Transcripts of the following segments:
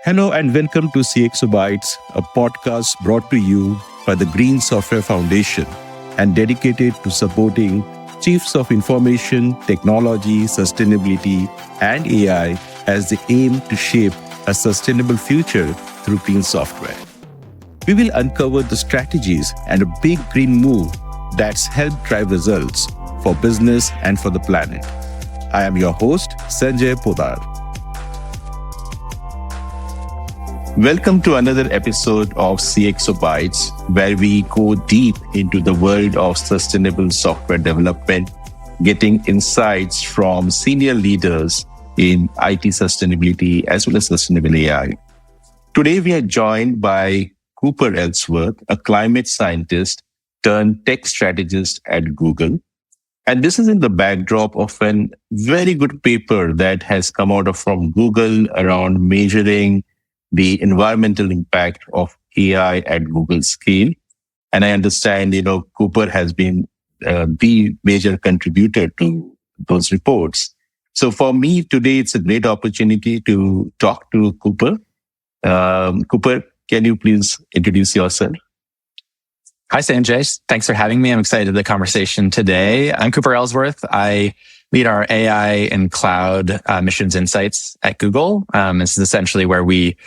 Hello and welcome to CXO Bytes, a podcast brought to you by the Green Software Foundation and dedicated to supporting chiefs of information, technology, sustainability, and AI as they aim to shape a sustainable future through clean software. We will uncover the strategies and a big green move that's helped drive results for business and for the planet. I am your host, Sanjay Podder. Welcome to another episode of CXO Bytes, where we go deep into the world of sustainable software development, getting insights from senior leaders in IT sustainability as well as sustainable AI. Today, we are joined by Cooper Elsworth, a climate scientist turned tech strategist at Google. And this is in the backdrop of a very good paper that has come out from Google around measuring the environmental impact of AI at Google scale. And I understand, Cooper has been the major contributor to those reports. So for me today, it's a great opportunity to talk to Cooper. Cooper, can you please introduce yourself? Hi, Sanjay. Thanks for having me. I'm excited for the conversation today. I'm Cooper Elsworth. I lead our AI and cloud missions insights at Google. This is essentially where we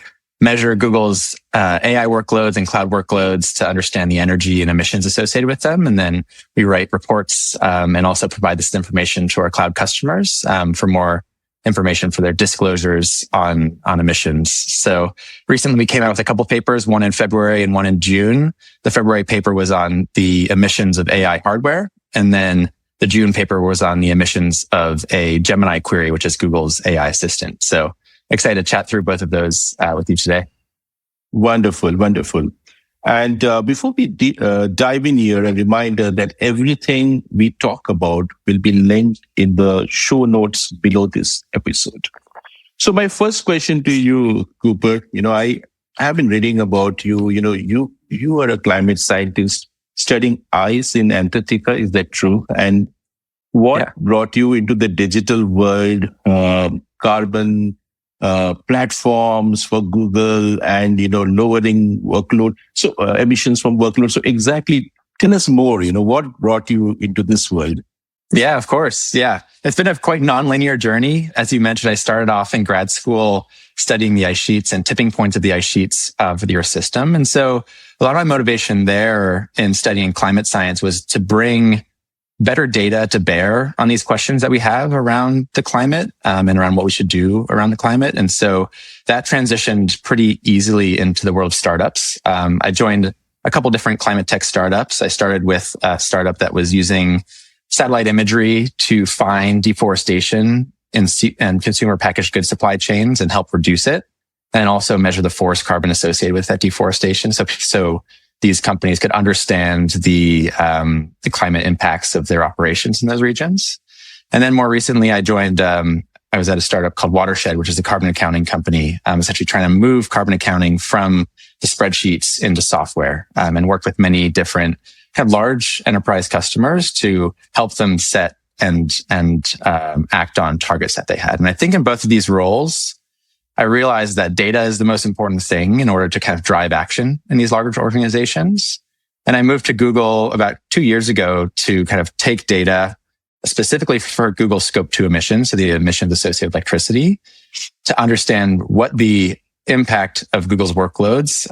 measure Google's AI workloads and cloud workloads to understand the energy and emissions associated with them. And then we write reports and also provide this information to our cloud customers for more information for their disclosures on emissions. So recently we came out with a couple papers, one in February and one in June. The February paper was on the emissions of AI hardware. And then the June paper was on the emissions of a Gemini query, which is Google's AI assistant. So excited to chat through both of those with you today. Wonderful, wonderful. And before we dive in here, a reminder that everything we talk about will be linked in the show notes below this episode. So my first question to you, Cooper, I have been reading about you. You are a climate scientist studying ice in Antarctica. Is that true? And what brought you into the digital world, carbon platforms for Google and, lowering workload, so emissions from workload. So exactly, tell us more, what brought you into this world? Yeah, of course. Yeah. It's been a quite nonlinear journey. As you mentioned, I started off in grad school studying the ice sheets and tipping points of the ice sheets for the Earth system. And so a lot of my motivation there in studying climate science was to bring better data to bear on these questions that we have around the climate and around what we should do around the climate. And so that transitioned pretty easily into the world of startups. I joined a couple different climate tech startups. I started with a startup that was using satellite imagery to find deforestation in consumer packaged goods supply chains and help reduce it, and also measure the forest carbon associated with that deforestation. So these companies could understand the climate impacts of their operations in those regions. And then more recently, I was at a startup called Watershed, which is a carbon accounting company, essentially trying to move carbon accounting from the spreadsheets into software, and work with many different kind of large enterprise customers to help them set and act on targets that they had. And I think in both of these roles, I realized that data is the most important thing in order to kind of drive action in these larger organizations. And I moved to Google about 2 years ago to kind of take data specifically for Google Scope 2 emissions, so the emissions associated with electricity, to understand what the impact of Google's workloads,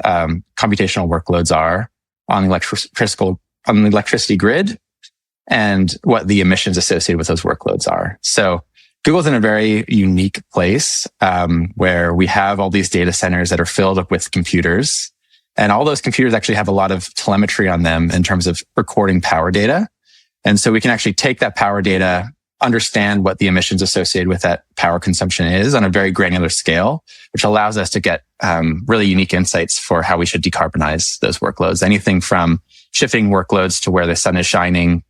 computational workloads are on the electricity grid, and what the emissions associated with those workloads are. So Google's in a very unique place where we have all these data centers that are filled up with computers. And all those computers actually have a lot of telemetry on them in terms of recording power data. And so we can actually take that power data, understand what the emissions associated with that power consumption is on a very granular scale, which allows us to get really unique insights for how we should decarbonize those workloads. Anything from shifting workloads to where the sun is shining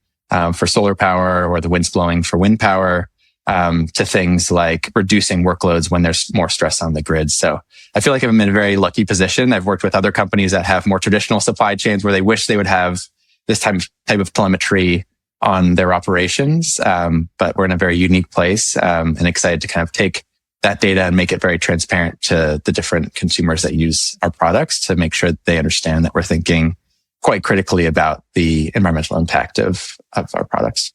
for solar power or the wind's blowing for wind power, to things like reducing workloads when there's more stress on the grid. So I feel like I'm in a very lucky position. I've worked with other companies that have more traditional supply chains where they wish they would have this type of telemetry on their operations. But we're in a very unique place and excited to kind of take that data and make it very transparent to the different consumers that use our products to make sure that they understand that we're thinking quite critically about the environmental impact of our products.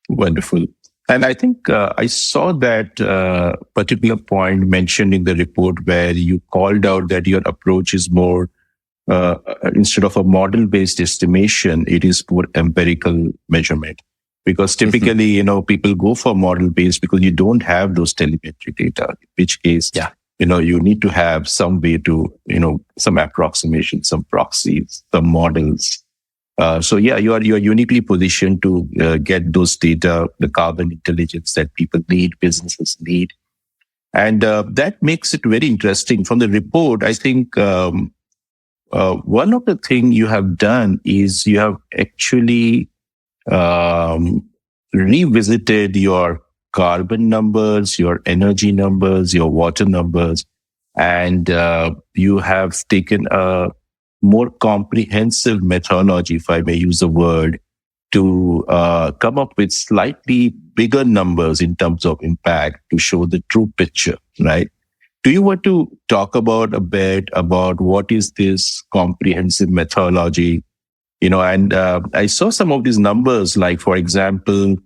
Wonderful. And I think I saw that particular point mentioned in the report where you called out that your approach is more, instead of a model-based estimation, it is more empirical measurement. Because typically, people go for model-based because you don't have those telemetry data, in which case, you need to have some way to, some approximation, some proxies, some models. So you are uniquely positioned to get those data, the carbon intelligence that people need, businesses need. And that makes it very interesting. From the report, I think one of the things you have done is you have actually revisited your carbon numbers, your energy numbers, your water numbers, and you have taken a more comprehensive methodology, if I may use the word, to come up with slightly bigger numbers in terms of impact to show the true picture, right? Do you want to talk about a bit about what is this comprehensive methodology? And I saw some of these numbers, like, for example,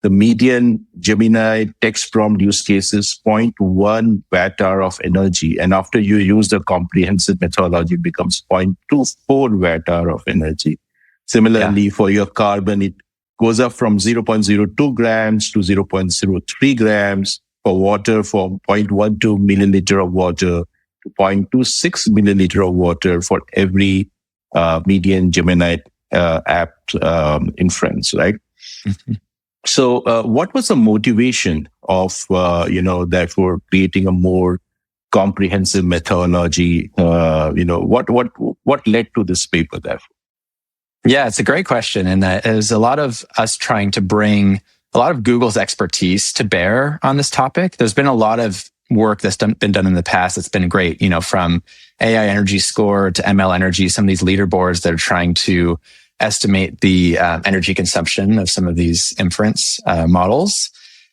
the median Gemini text prompt use case is 0.1 watt hour of energy. And after you use the comprehensive methodology, it becomes 0.24 watt hour of energy. Similarly, for your carbon, it goes up from 0.02 grams to 0.03 grams. For water, from 0.12 milliliter of water to 0.26 milliliter of water for every median Gemini app inference, right? Mm-hmm. So what was the motivation of, therefore creating a more comprehensive methodology? What led to this paper, therefore? Yeah, it's a great question. And that is a lot of us trying to bring a lot of Google's expertise to bear on this topic. There's been a lot of work that's been done in the past that's been great, from AI Energy Score to ML Energy, some of these leaderboards that are trying to estimate the energy consumption of some of these inference models.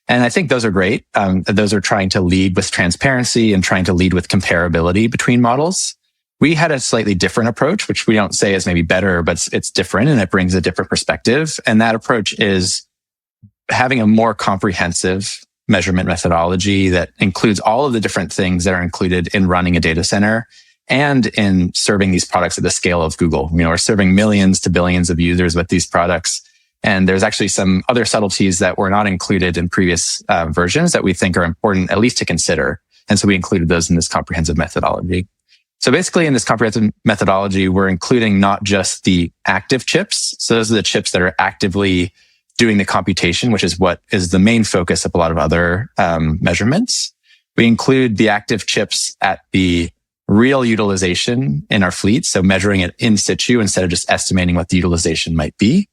And I think those are great. Those are trying to lead with transparency and trying to lead with comparability between models. We had a slightly different approach, which we don't say is maybe better, but it's different and it brings a different perspective. And that approach is having a more comprehensive measurement methodology that includes all of the different things that are included in running a data center and in serving these products at the scale of Google. We're serving millions to billions of users with these products. And there's actually some other subtleties that were not included in previous versions that we think are important, at least to consider. And so we included those in this comprehensive methodology. So basically in this comprehensive methodology, we're including not just the active chips. So those are the chips that are actively doing the computation, which is what is the main focus of a lot of other measurements. We include the active chips at the real utilization in our fleet, so measuring it in situ instead of just estimating what the utilization might be.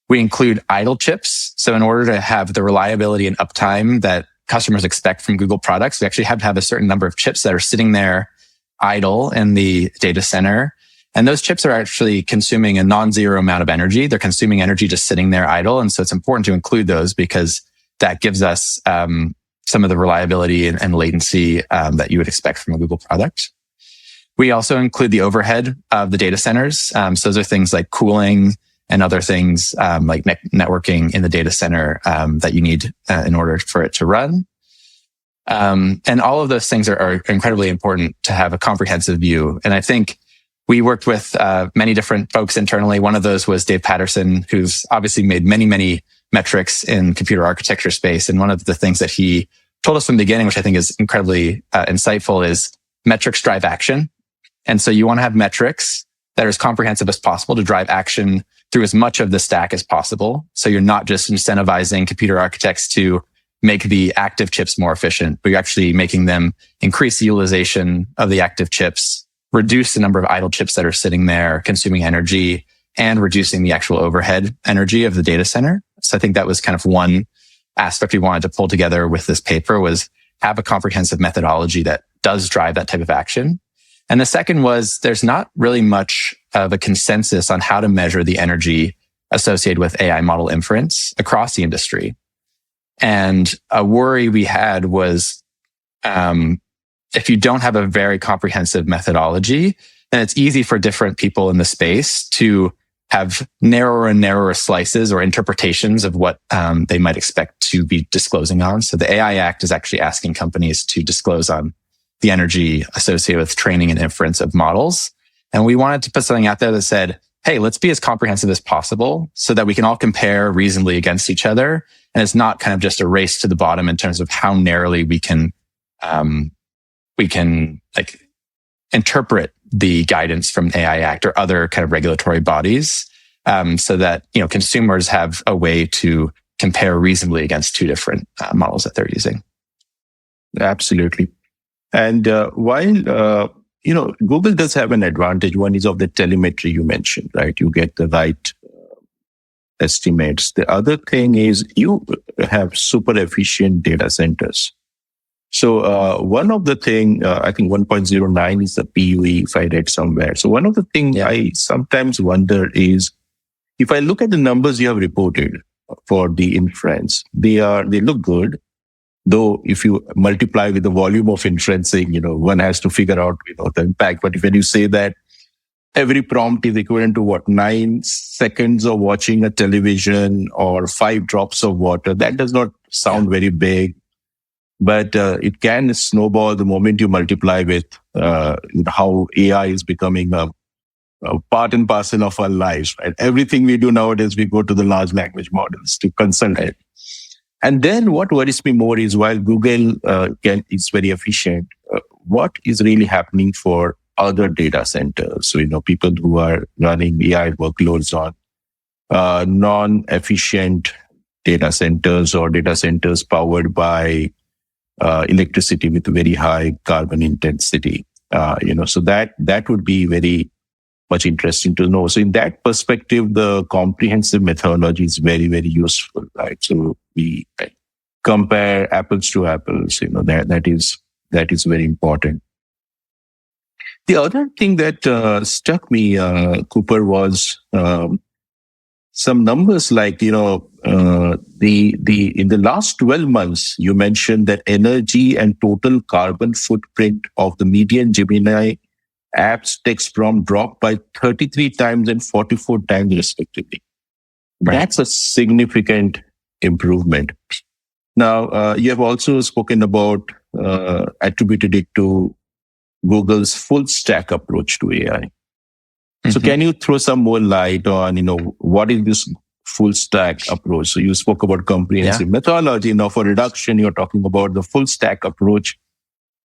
We include idle chips. So in order to have the reliability and uptime that customers expect from Google products, we actually have to have a certain number of chips that are sitting there idle in the data center. And those chips are actually consuming a non-zero amount of energy. They're consuming energy just sitting there idle. And so it's important to include those because that gives us some of the reliability and latency that you would expect from a Google product. We also include the overhead of the data centers. So those are things like cooling and other things like networking in the data center that you need in order for it to run. And all of those things are incredibly important to have a comprehensive view. And I think we worked with many different folks internally. One of those was Dave Patterson, who's obviously made many, many metrics in computer architecture space. And one of the things that he told us from the beginning, which I think is incredibly insightful, is metrics drive action. And so you want to have metrics that are as comprehensive as possible to drive action through as much of the stack as possible. So you're not just incentivizing computer architects to make the active chips more efficient, but you're actually making them increase the utilization of the active chips, reduce the number of idle chips that are sitting there consuming energy, and reducing the actual overhead energy of the data center. So I think that was kind of one aspect we wanted to pull together with this paper, was have a comprehensive methodology that does drive that type of action. And the second was there's not really much of a consensus on how to measure the energy associated with AI model inference across the industry. And a worry we had was if you don't have a very comprehensive methodology, then it's easy for different people in the space to have narrower and narrower slices or interpretations of what they might expect to be disclosing on. So the AI Act is actually asking companies to disclose on the energy associated with training and inference of models. And we wanted to put something out there that said, hey, let's be as comprehensive as possible so that we can all compare reasonably against each other. And it's not kind of just a race to the bottom in terms of how narrowly we can like interpret the guidance from AI Act or other kind of regulatory bodies, so that, you know, consumers have a way to compare reasonably against two different models that they're using. Absolutely. And while Google does have an advantage, one is of the telemetry you mentioned, right? You get the right estimates. The other thing is you have super efficient data centers. So one of the thing, I think 1.09 is the PUE, if I read somewhere. So one of the things I sometimes wonder is, if I look at the numbers you have reported for the inference, they look good. Though if you multiply with the volume of inferencing, one has to figure out, the impact. But when you say that every prompt is equivalent to 9 seconds of watching a television or 5 drops of water, that does not sound very big. But it can snowball the moment you multiply with how AI is becoming a part and parcel of our lives. Right? Everything we do nowadays, we go to the large language models to consult it. And then what worries me more is, while Google is very efficient, what is really happening for other data centers? So, people who are running AI workloads on non-efficient data centers or data centers powered by electricity with very high carbon intensity. So that would be very much interesting to know. So in that perspective, the comprehensive methodology is very, very useful, right? So we compare apples to apples. That is very important. The other thing that struck me, Cooper, was some numbers like, in the last 12 months, you mentioned that energy and total carbon footprint of the median Gemini apps text prompt dropped by 33 times and 44 times respectively. Right. That's a significant improvement. Now, you have also spoken about, attributed it to Google's full stack approach to AI. Mm-hmm. So can you throw some more light on, what is this full stack approach? So you spoke about comprehensive methodology. Now for reduction, you're talking about the full stack approach.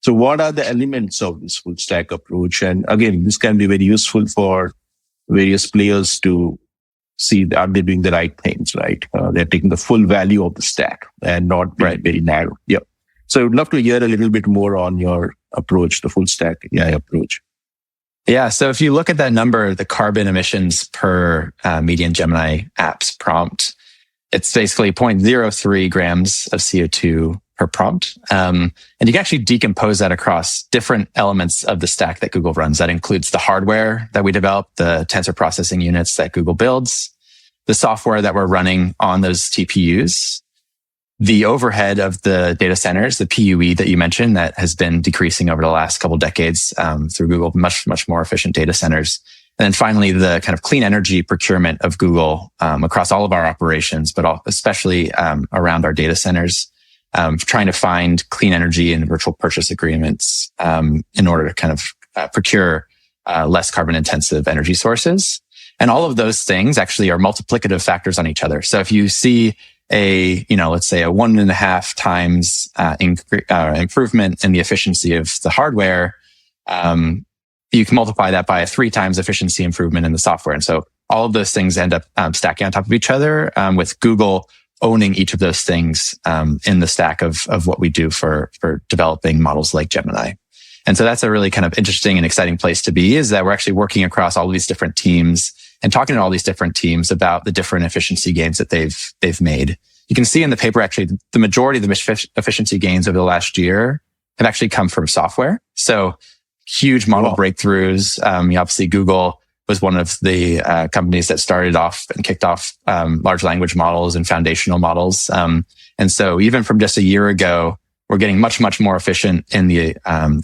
So what are the elements of this full stack approach? And again, this can be very useful for various players to see, are they doing the right things, right? They're taking the full value of the stack and not very narrow. Yeah. So I would love to hear a little bit more on your approach, the full stack AI approach. Yeah. So if you look at that number, the carbon emissions per median Gemini apps prompt, it's basically 0.03 grams of CO2 per prompt. And you can actually decompose that across different elements of the stack that Google runs. That includes the hardware that we develop, the tensor processing units that Google builds, the software that we're running on those TPUs, the overhead of the data centers, the PUE that you mentioned, that has been decreasing over the last couple of decades through Google, much, much more efficient data centers. And then finally, the kind of clean energy procurement of Google across all of our operations, but especially around our data centers, trying to find clean energy and virtual purchase agreements in order to kind of procure less carbon intensive energy sources. And all of those things actually are multiplicative factors on each other. So if you see let's say a 1.5 times improvement in the efficiency of the hardware, you can multiply that by a 3 times efficiency improvement in the software. And so all of those things end up stacking on top of each other, with Google owning each of those things in the stack of what we do for developing models like Gemini. And so that's a really kind of interesting and exciting place to be, is that we're actually working across all of these different teams and talking to all these different teams about the different efficiency gains that they've made. You can see in the paper, actually, the majority of the efficiency gains over the last year have actually come from software. So huge model breakthroughs. Obviously, Google was one of the companies that started off and kicked off large language models and foundational models. And And so even from just a year ago, we're getting much, much more efficient in the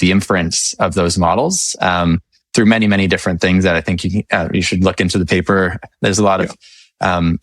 inference of those models through many, many different things that I think you should look into the paper. There's a lot of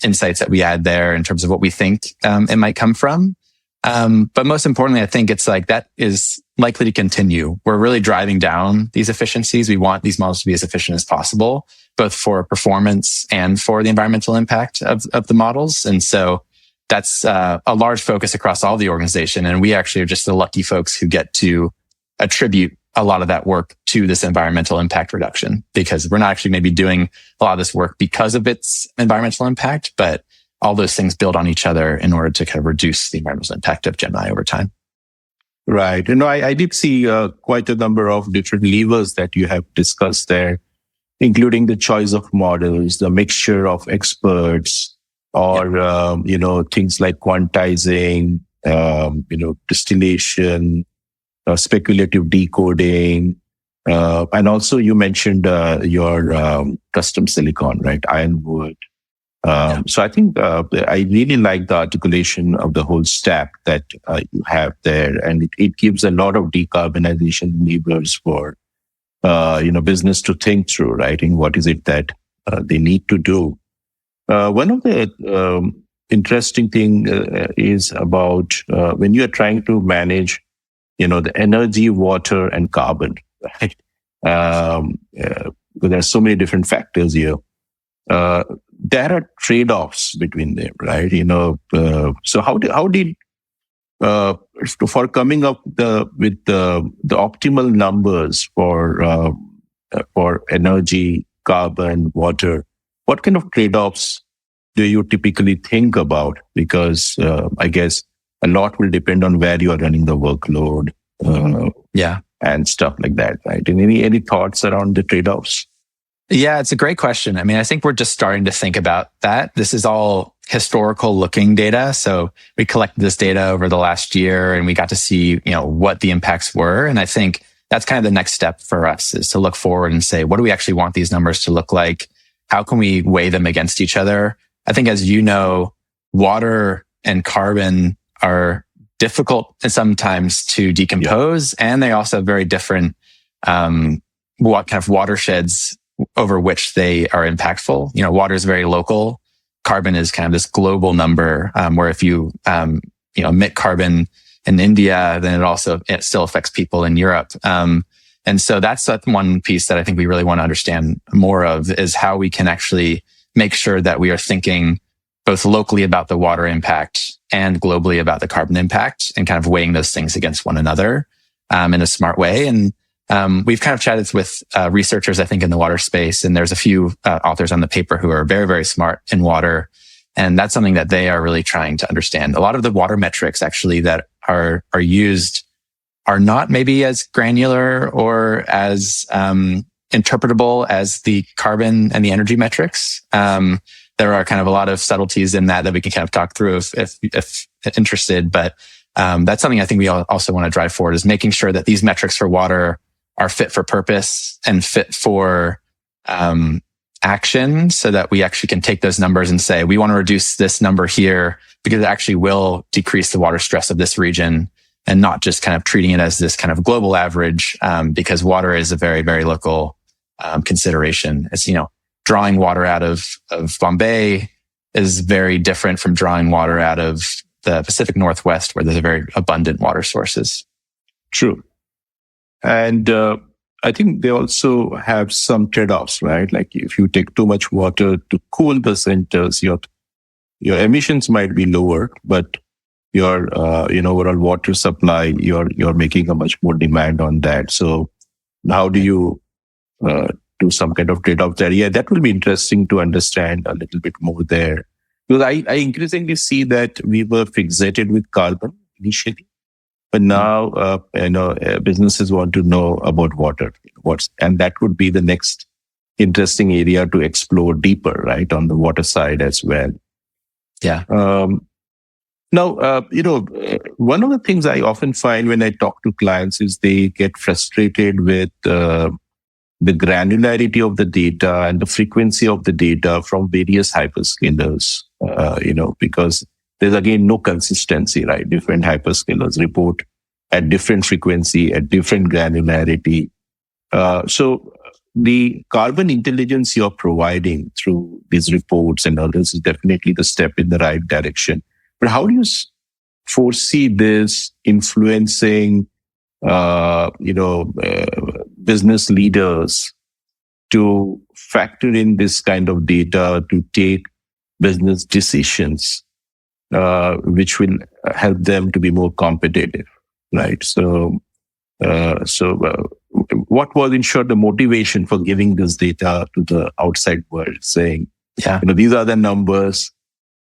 insights that we add there in terms of what we think it might come from. But most importantly, I think it's like that is likely to continue. We're really driving down these efficiencies. We want these models to be as efficient as possible, both for performance and for the environmental impact of the models. And so that's a large focus across all the organization. And we actually are just the lucky folks who get to attribute a lot of that work to this environmental impact reduction, because we're not actually maybe doing a lot of this work because of its environmental impact, but all those things build on each other in order to kind of reduce the environmental impact of Gemini over time. Right. I did see quite a number of different levers that you have discussed there, including the choice of models, the mixture of experts, or, things like quantizing, distillation, speculative decoding. And also you mentioned your custom silicon, right? Ironwood. So I think I really like the articulation of the whole stack that you have there. And it gives a lot of decarbonization levers for, business to think through, right? And what is it that they need to do? One of the interesting thing is about when you are trying to manage, the energy, water, and carbon, right? Because there are so many different factors here. There are trade-offs between them, right? So how did for coming up with the optimal numbers for energy, carbon, water, what kind of trade-offs do you typically think about? Because I guess a lot will depend on where you are running the workload, and stuff like that, right? And any thoughts around the trade-offs? Yeah, it's a great question. I mean, I think we're just starting to think about that. This is all historical looking data. So we collected this data over the last year and we got to see, what the impacts were. And I think that's kind of the next step for us, is to look forward and say, what do we actually want these numbers to look like? How can we weigh them against each other? I think, as you know, water and carbon are difficult sometimes to decompose, and they also have very different what kind of watersheds over which they are impactful. Water is very local. Carbon is kind of this global number, where if you emit carbon in India, then it still affects people in Europe. And so that's one piece that I think we really want to understand more of, is how we can actually make sure that we are thinking both locally about the water impact and globally about the carbon impact, and kind of weighing those things against one another in a smart way. And we've kind of chatted with researchers, I think, in the water space, and there's a few authors on the paper who are very, very smart in water. And that's something that they are really trying to understand. A lot of the water metrics actually that are used are not maybe as granular or as interpretable as the carbon and the energy metrics. There are kind of a lot of subtleties in that we can kind of talk through if interested. But that's something I think we also want to drive forward, is making sure that these metrics for water are fit for purpose and fit for action, so that we actually can take those numbers and say, we want to reduce this number here because it actually will decrease the water stress of this region, and not just kind of treating it as this kind of global average, because water is a very, very local consideration. It's, drawing water out of Bombay is very different from drawing water out of the Pacific Northwest, where there's a very abundant water sources. True. And I think they also have some trade-offs, right? Like if you take too much water to cool the centers, your emissions might be lower, but your overall water supply, you're making a much more demand on that. So how do you do some kind of trade-off there? Yeah, that will be interesting to understand a little bit more there. Because I increasingly see that we were fixated with carbon initially, but now businesses want to know about water. And that would be the next interesting area to explore deeper, right, on the water side as well. Yeah. Now, one of the things I often find when I talk to clients is they get frustrated with the granularity of the data and the frequency of the data from various hyperscalers, because there's again no consistency, right? Different hyperscalers report at different frequency, at different granularity. So the carbon intelligence you're providing through these reports and others is definitely the step in the right direction. But how do you foresee this influencing, business leaders to factor in this kind of data to take business decisions, which will help them to be more competitive, right? So, what was, in short, the motivation for giving this data to the outside world, saying, these are the numbers.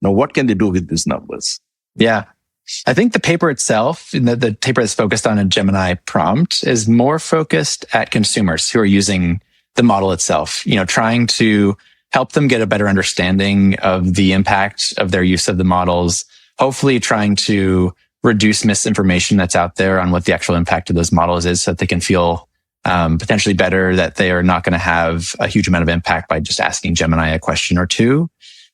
Now, what can they do with these numbers? Yeah. I think the paper itself, the paper that's focused on a Gemini prompt, is more focused at consumers who are using the model itself, trying to help them get a better understanding of the impact of their use of the models, hopefully trying to reduce misinformation that's out there on what the actual impact of those models is so that they can feel potentially better that they are not going to have a huge amount of impact by just asking Gemini a question or two.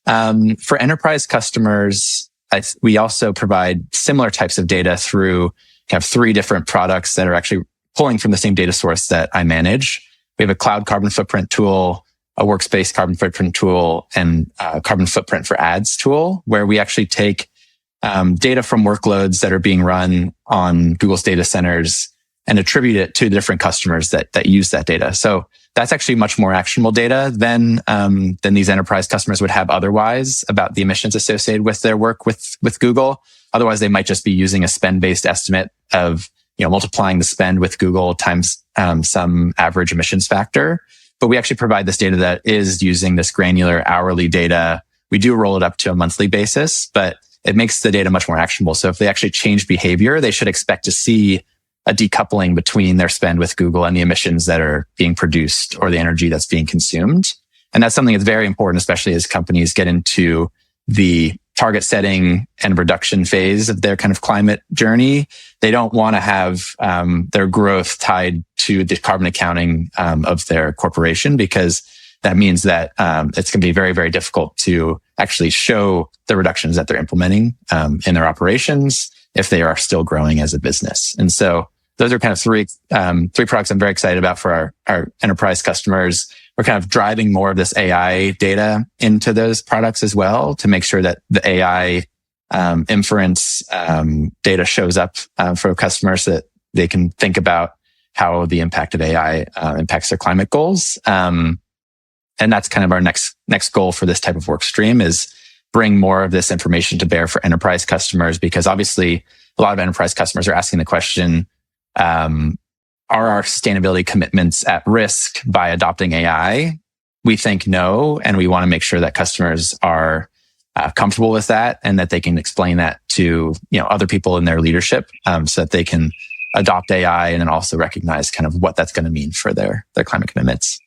For enterprise customers, we also provide similar types of data through kind of 3 different products that are actually pulling from the same data source that I manage. We have a cloud carbon footprint tool, a workspace carbon footprint tool, and a carbon footprint for ads tool, where we actually take data from workloads that are being run on Google's data centers and attribute it to the different customers that use that data. So that's actually much more actionable data than these enterprise customers would have otherwise about the emissions associated with their work with Google. Otherwise, they might just be using a spend-based estimate of multiplying the spend with Google times some average emissions factor. But we actually provide this data that is using this granular hourly data. We do roll it up to a monthly basis, but it makes the data much more actionable. So if they actually change behavior, they should expect to see a decoupling between their spend with Google and the emissions that are being produced or the energy that's being consumed. And that's something that's very important, especially as companies get into the target setting and reduction phase of their kind of climate journey. They don't want to have their growth tied to the carbon accounting of their corporation, because that means that it's going to be very, very difficult to actually show the reductions that they're implementing in their operations if they are still growing as a business. And so those are kind of three products I'm very excited about for our enterprise customers. We're kind of driving more of this AI data into those products as well to make sure that the AI inference data shows up for customers so that they can think about how the impact of AI impacts their climate goals. And that's kind of our next goal for this type of work stream, is bring more of this information to bear for enterprise customers, because obviously a lot of enterprise customers are asking the question, are our sustainability commitments at risk by adopting AI? We think no, and we want to make sure that customers are comfortable with that and that they can explain that to other people in their leadership, so that they can adopt AI and then also recognize kind of what that's going to mean for their climate commitments.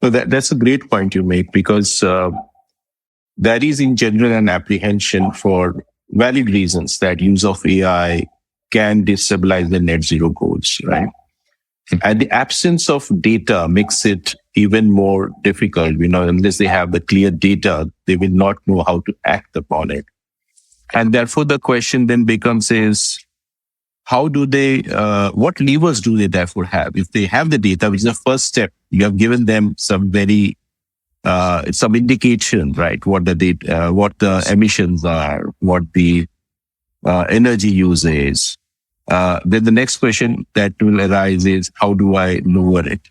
So that's a great point you make, because that is in general an apprehension for valid reasons that use of AI can destabilize the net zero goals, right? And the absence of data makes it even more difficult. Unless they have the clear data, they will not know how to act upon it. And therefore, the question then becomes is, how do they, what levers do they therefore have? If they have the data, which is the first step, you have given them some some indication, right? What the data, what the emissions are, what the energy use is. Then the next question that will arise is, how do I lower it?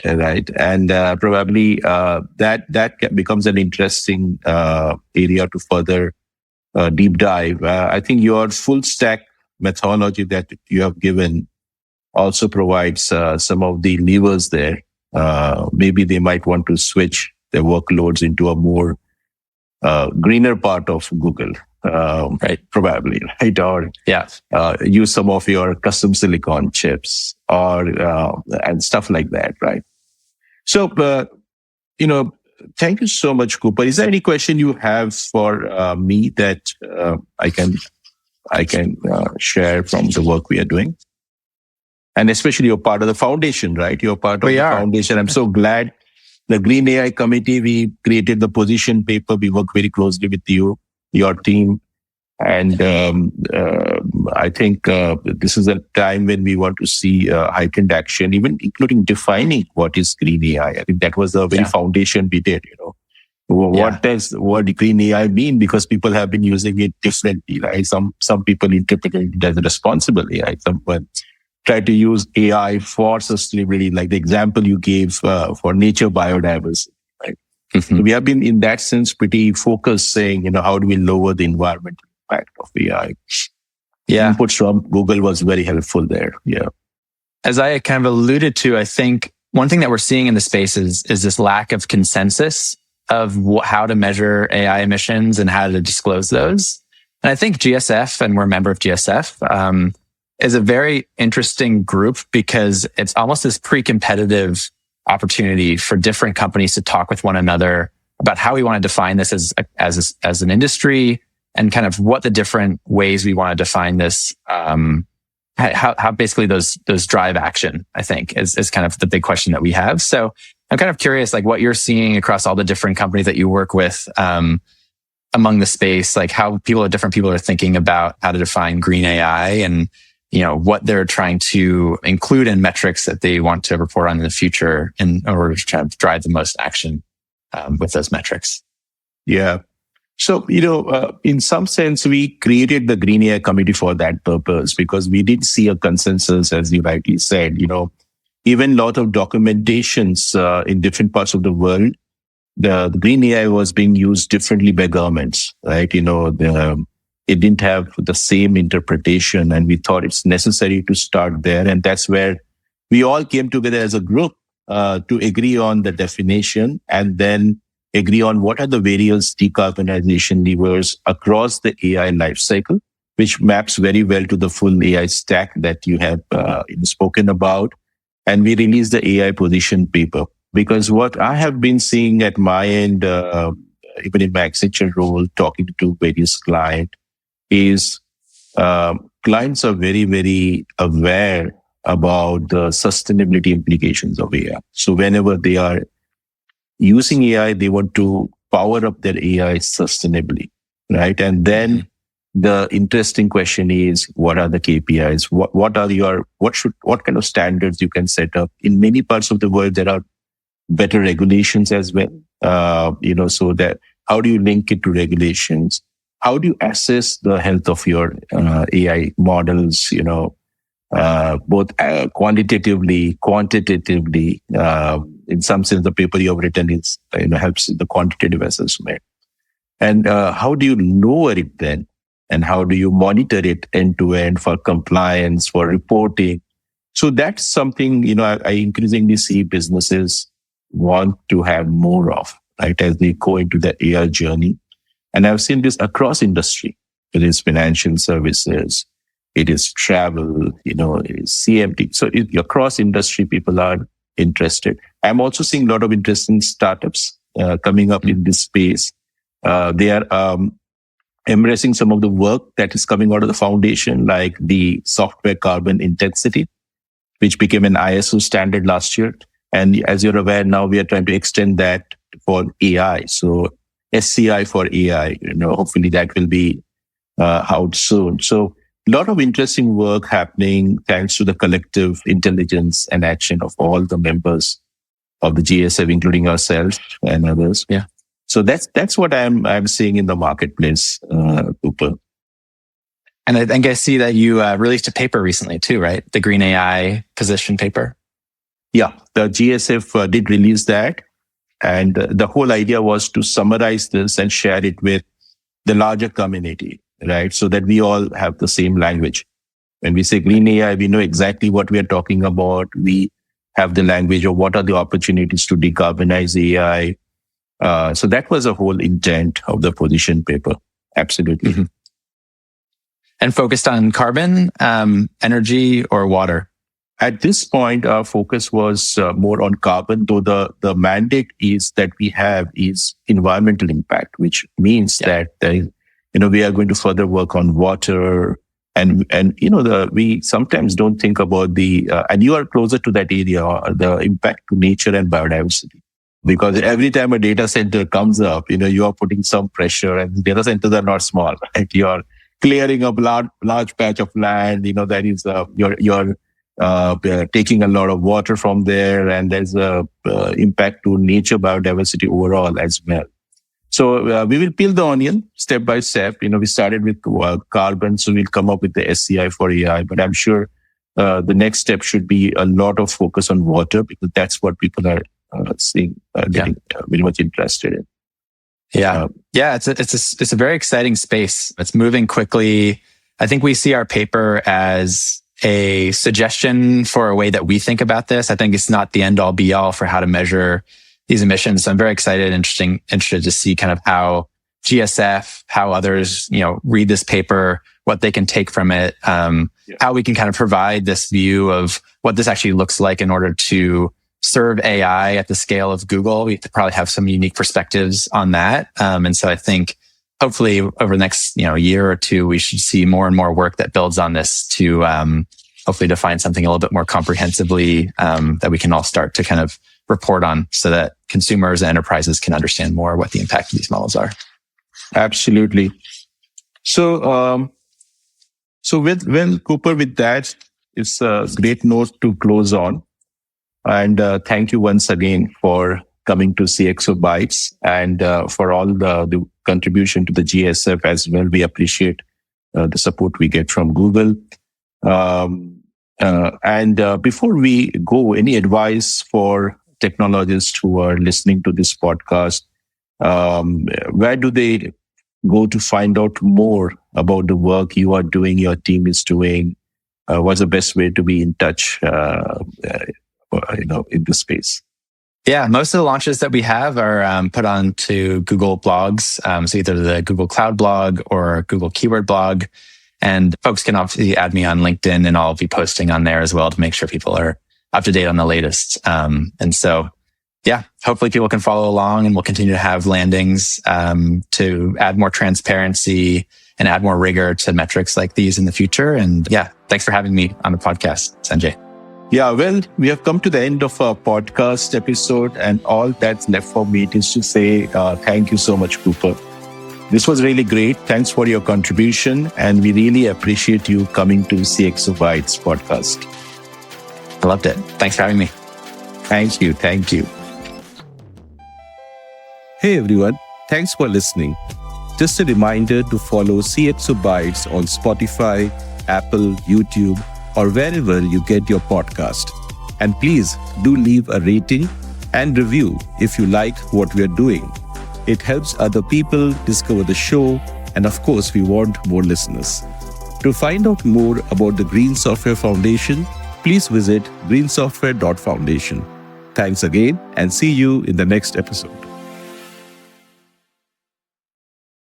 Right. And probably that becomes an interesting area to further deep dive. I think your full stack methodology that you have given also provides some of the levers there. Maybe they might want to switch their workloads into a more greener part of Google. Right, probably, right? Or use some of your custom silicon chips, or and stuff like that, right? So, thank you so much, Cooper. Is there any question you have for me that I can share from the work we are doing? And especially, you're part of the foundation, right? You're part of the foundation. I'm so glad the Green AI Committee, we created the position paper. We work very closely with you, your team. And I think this is a time when we want to see heightened action, even including defining what is green AI. I think that was the very foundation we did, What does green AI mean? Because people have been using it differently, right? Some people interpret it as responsible AI. Someone try to use AI for sustainability, like the example you gave for nature biodiversity, right? So we have been, in that sense, pretty focused, saying, how do we lower the environmental impact of AI? Inputs from Google was very helpful there. Yeah. As I kind of alluded to, I think one thing that we're seeing in the space is this lack of consensus of how to measure AI emissions and how to disclose those. And I think GSF, and we're a member of GSF, is a very interesting group because it's almost this pre-competitive opportunity for different companies to talk with one another about how we want to define this as an industry, and kind of what the different ways we want to define this, how basically those drive action, I think, is kind of the big question that we have. So I'm kind of curious, like what you're seeing across all the different companies that you work with among the space, like how different people are thinking about how to define green AI, and what they're trying to include in metrics that they want to report on in the future in order to try to drive the most action with those metrics. Yeah. So, in some sense, we created the Green AI Committee for that purpose, because we did see a consensus, as you rightly said. Even a lot of documentations in different parts of the world, the Green AI was being used differently by governments, right? It didn't have the same interpretation, and we thought it's necessary to start there. And that's where we all came together as a group to agree on the definition, and then agree on what are the various decarbonization levers across the AI lifecycle, which maps very well to the full AI stack that you have spoken about. And we released the AI position paper, because what I have been seeing at my end, even in my Accenture role, talking to various clients, is clients are very, very aware about the sustainability implications of AI. So whenever they are using AI, they want to power up their AI sustainably, right? And then the interesting question is, what are the KPIs? What kind of standards you can set up? In many parts of the world, there are better regulations as well. So that how do you link it to regulations? How do you assess the health of your AI models? Both quantitatively, quantitatively. In some sense, the paper you have written is helps in the quantitative assessment. And how do you lower it then? And how do you monitor it end to end for compliance, for reporting? So that's something I increasingly see businesses want to have more of, right, as they go into the AI journey. And I've seen this across industry. It is financial services, it is travel, it is CMT. So across industry, people are interested. I'm also seeing a lot of interesting startups coming up in this space. They are embracing some of the work that is coming out of the foundation, like the software carbon intensity, which became an ISO standard last year. And as you're aware, now we are trying to extend that for AI. So SCI for AI, hopefully that will be out soon. So a lot of interesting work happening thanks to the collective intelligence and action of all the members of the GSF, including ourselves and others. Yeah. So that's what I'm seeing in the marketplace, Cooper. And I think I see that you released a paper recently too, right? The Green AI position paper. Yeah, the GSF did release that. And the whole idea was to summarize this and share it with the larger community, right? So that we all have the same language. When we say green AI, we know exactly what we are talking about. We have the language of what are the opportunities to decarbonize AI. So that was the whole intent of the position paper. Absolutely. Mm-hmm. And focused on carbon, energy, or water? At this point, our focus was more on carbon, though the mandate is that we have is environmental impact, which means that we are going to further work on water, and we sometimes don't think about the and you are closer to that area, the impact to nature and biodiversity, because every time a data center comes up, you are putting some pressure, and data centers are not small, right? clearing a large patch of land. That is you're taking a lot of water from there, and there's a impact to nature biodiversity overall as well. So we will peel the onion step by step. We started with carbon, so we'll come up with the SCI for AI. But I'm sure the next step should be a lot of focus on water, because that's what people are seeing, getting very much interested in. Yeah, it's a very exciting space. It's moving quickly. I think we see our paper as a suggestion for a way that we think about this. I think it's not the end all be all for how to measure these emissions. So I'm very excited, interested to see kind of how GSF, how others, read this paper, what they can take from it, how we can kind of provide this view of what this actually looks like in order to serve AI at the scale of Google. We probably have some unique perspectives on that. And so I think hopefully over the next, year or two, we should see more and more work that builds on this to hopefully define something a little bit more comprehensively that we can all start to kind of report on, so that consumers and enterprises can understand more what the impact of these models are. Absolutely. So, Cooper, with that, it's a great note to close on. And thank you once again for coming to CXO Bytes, and for all the contribution to the GSF as well. We appreciate the support we get from Google. And before we go, any advice for technologists who are listening to this podcast? Where do they go to find out more about the work you are doing, your team is doing? What's the best way to be in touch, in this space? Yeah, most of the launches that we have are put onto Google blogs. So either the Google Cloud blog or Google Keyword blog. And folks can obviously add me on LinkedIn, and I'll be posting on there as well to make sure people are up to date on the latest. And so, hopefully people can follow along, and we'll continue to have landings to add more transparency and add more rigor to metrics like these in the future. And thanks for having me on the podcast, Sanjay. Yeah, well, we have come to the end of our podcast episode, and all that's left for me is to say thank you so much, Cooper. This was really great. Thanks for your contribution, and we really appreciate you coming to CXO Bytes podcast. I loved it. Thanks for having me. Thank you. Hey everyone, thanks for listening. Just a reminder to follow CXO Bytes on Spotify, Apple, YouTube, or wherever you get your podcast. And please do leave a rating and review if you like what we're doing. It helps other people discover the show, and of course, we want more listeners. To find out more about the Green Software Foundation, please visit greensoftware.foundation. Thanks again, and see you in the next episode.